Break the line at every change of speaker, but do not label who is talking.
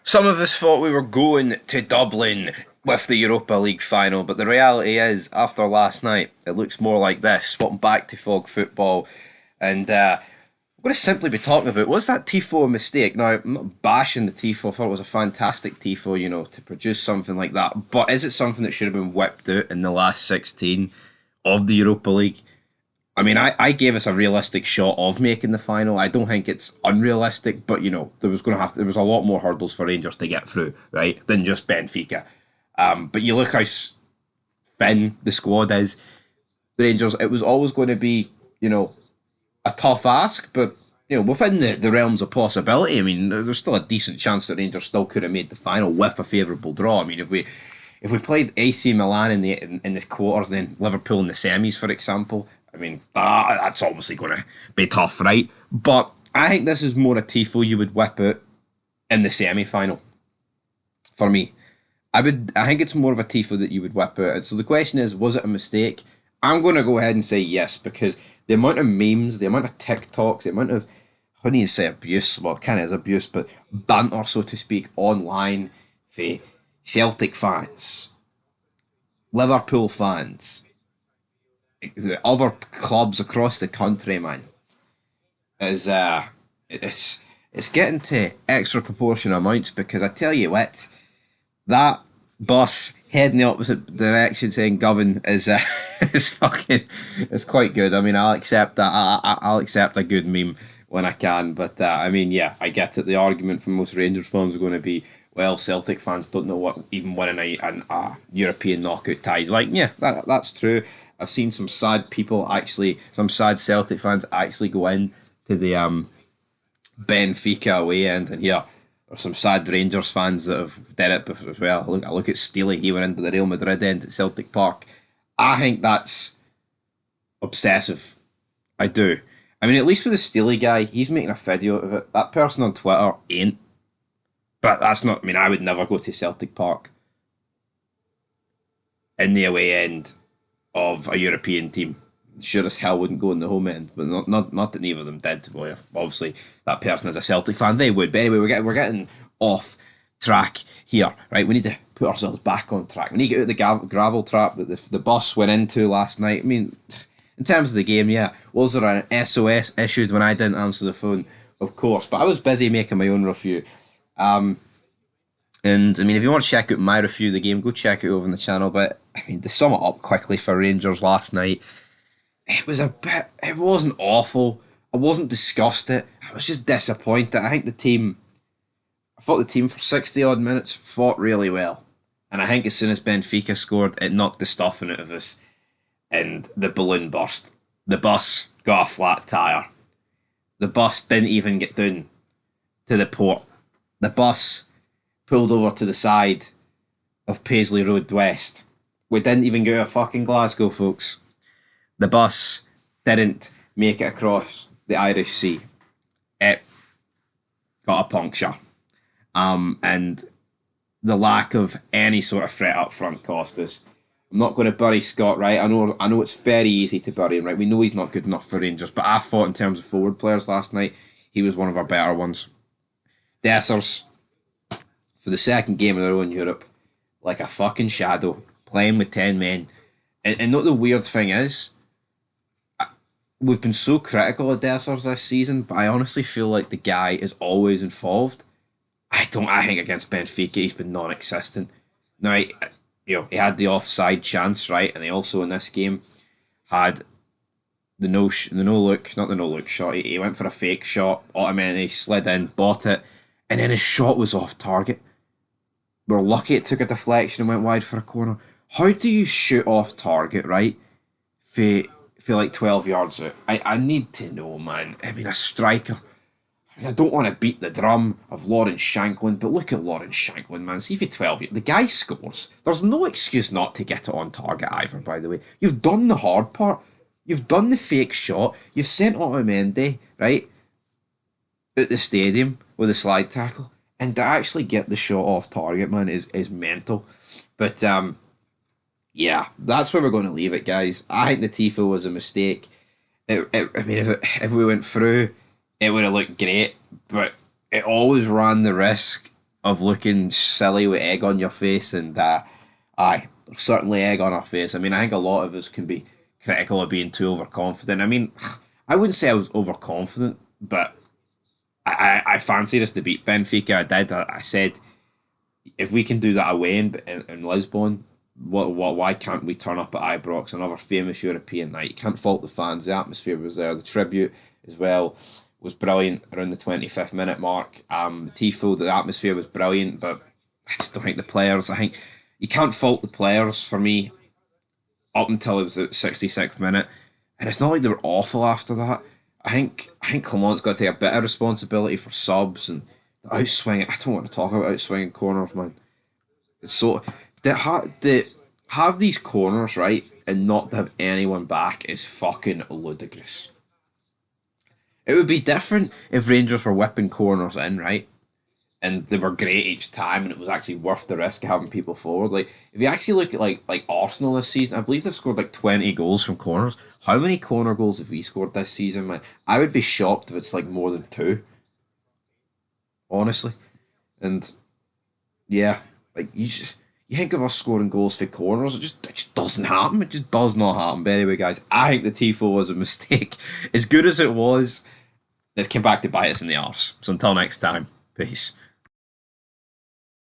Some of us thought we were going to Dublin with the Europa League final, but the reality is, after last night, it looks more like this. Welcome back to Fog Football, and we're going to simply be talking about, was that Tifo a mistake? Now, I'm not bashing the Tifo, I thought it was a fantastic Tifo, to produce something like that, but is it something that should have been whipped out in the last 16 of the Europa League? I mean, I gave us a realistic shot of making the final. I don't think it's unrealistic, but there was a lot more hurdles for Rangers to get through, right, than just Benfica. But you look how thin the squad is. The Rangers, it was always going to be, a tough ask, but within the realms of possibility. I mean, there's still a decent chance that Rangers still could have made the final with a favourable draw. I mean, if we played AC Milan in the quarters, then Liverpool in the semis, for example. I mean, that's obviously going to be tough, right? But I think this is more a Tifo you would whip out in the semi-final. For me, I think it's more of a Tifo that you would whip out. So the question is, was it a mistake? I'm going to go ahead and say yes, because the amount of memes, the amount of TikToks, the amount of, I wouldn't even say abuse, well, it kind of is abuse, but banter, so to speak, online for Celtic fans, Liverpool fans, the other clubs across the country, man, is it's getting to extra proportional amounts, because I tell you what, that bus heading the opposite direction saying Govan is is fucking, it's quite good. I mean, I'll accept that. I'll accept a good meme when I can, but I mean, yeah, I get it. The argument from most Rangers fans are going to be, well, Celtic fans don't know what even winning a European knockout tie is like. Yeah, that's true. I've seen some sad people actually, some sad Celtic fans actually go in to the Benfica away end, and here there's some sad Rangers fans that have did it as well. I look at Steely, he went into the Real Madrid end at Celtic Park. I think that's obsessive. I do. I mean, at least with the Steely guy, he's making a video of it. That person on Twitter ain't. But that's not, I mean, I would never go to Celtic Park in the away end of a European team. Sure as hell wouldn't go in the home end, but not that neither of them did. Well, obviously, that person is a Celtic fan, they would. But anyway, we're getting off track here, right? We need to put ourselves back on track. We need to get out of the gravel trap that the bus went into last night. I mean, in terms of the game, yeah, was there an SOS issued when I didn't answer the phone? Of course, but I was busy making my own review. And I mean, if you want to check out my review of the game, go check it over on the channel. But I mean, to sum it up quickly for Rangers last night, it wasn't awful. I wasn't disgusted. I was just disappointed. I thought the team for 60 odd minutes fought really well. And I think as soon as Benfica scored, it knocked the stuffing out of us. And the balloon burst. The bus got a flat tyre. The bus didn't even get down to the port. The bus pulled over to the side of Paisley Road West. We didn't even go to fucking Glasgow, folks. The bus didn't make it across the Irish Sea. It got a puncture. And the lack of any sort of threat up front cost us. I'm not going to bury Scott, right? I know it's very easy to bury him, right? We know he's not good enough for Rangers, but I thought in terms of forward players last night, he was one of our better ones. Dessers, for the second game in a row in Europe, like a fucking shadow, playing with 10 men. And what the weird thing is, we've been so critical of Dessers this season, but I honestly feel like the guy is always involved. I think against Benfica, he's been non-existent. Now, he had the offside chance, right? And he also in this game had the no look, not the no look shot. He went for a fake shot, automatically slid in, bought it, and then his shot was off target. We're lucky it took a deflection and went wide for a corner. How do you shoot off target, right? For like 12 yards out. I need to know, man. I mean, a striker. I don't want to beat the drum of Lawrence Shanklin, but look at Lawrence Shanklin, man. See if he 12 years. The guy scores. There's no excuse not to get it on target either, by the way. You've done the hard part. You've done the fake shot. You've sent Otamendi, right, at the stadium with a slide tackle. And to actually get the shot off target, man, is mental. But, yeah, that's where we're going to leave it, guys. I think the Tifo was a mistake. I mean, if we went through, it would have looked great, but it always ran the risk of looking silly with egg on your face, and aye, there's certainly egg on our face. I mean, I think a lot of us can be critical of being too overconfident. I mean, I wouldn't say I was overconfident, but I fancied us to beat Benfica. I did. I said if we can do that away in Lisbon, why can't we turn up at Ibrox, another famous European night? You can't fault the fans. The atmosphere was there. The tribute as well was brilliant around the 25th minute mark. The Tifo, the atmosphere was brilliant, but I just don't think the players. I think you can't fault the players for me up until it was the 66th minute, and it's not like they were awful after that. I think Clement's got to take a bit of responsibility for subs and the outswing. I don't want to talk about outswinging corners, man. It's so to have these corners right and not to have anyone back is fucking ludicrous. It would be different if Rangers were whipping corners in, right? And they were great each time, and it was actually worth the risk of having people forward. Like if you actually look at like Arsenal this season, I believe they've scored like 20 goals from corners. How many corner goals have we scored this season, man? I would be shocked if it's like more than two, honestly. And yeah, like you think of us scoring goals for corners, it just doesn't happen. It just does not happen. But anyway, guys, I think the Tifo was a mistake. As good as it was, let's come back to bite us in the arse. So until next time, peace.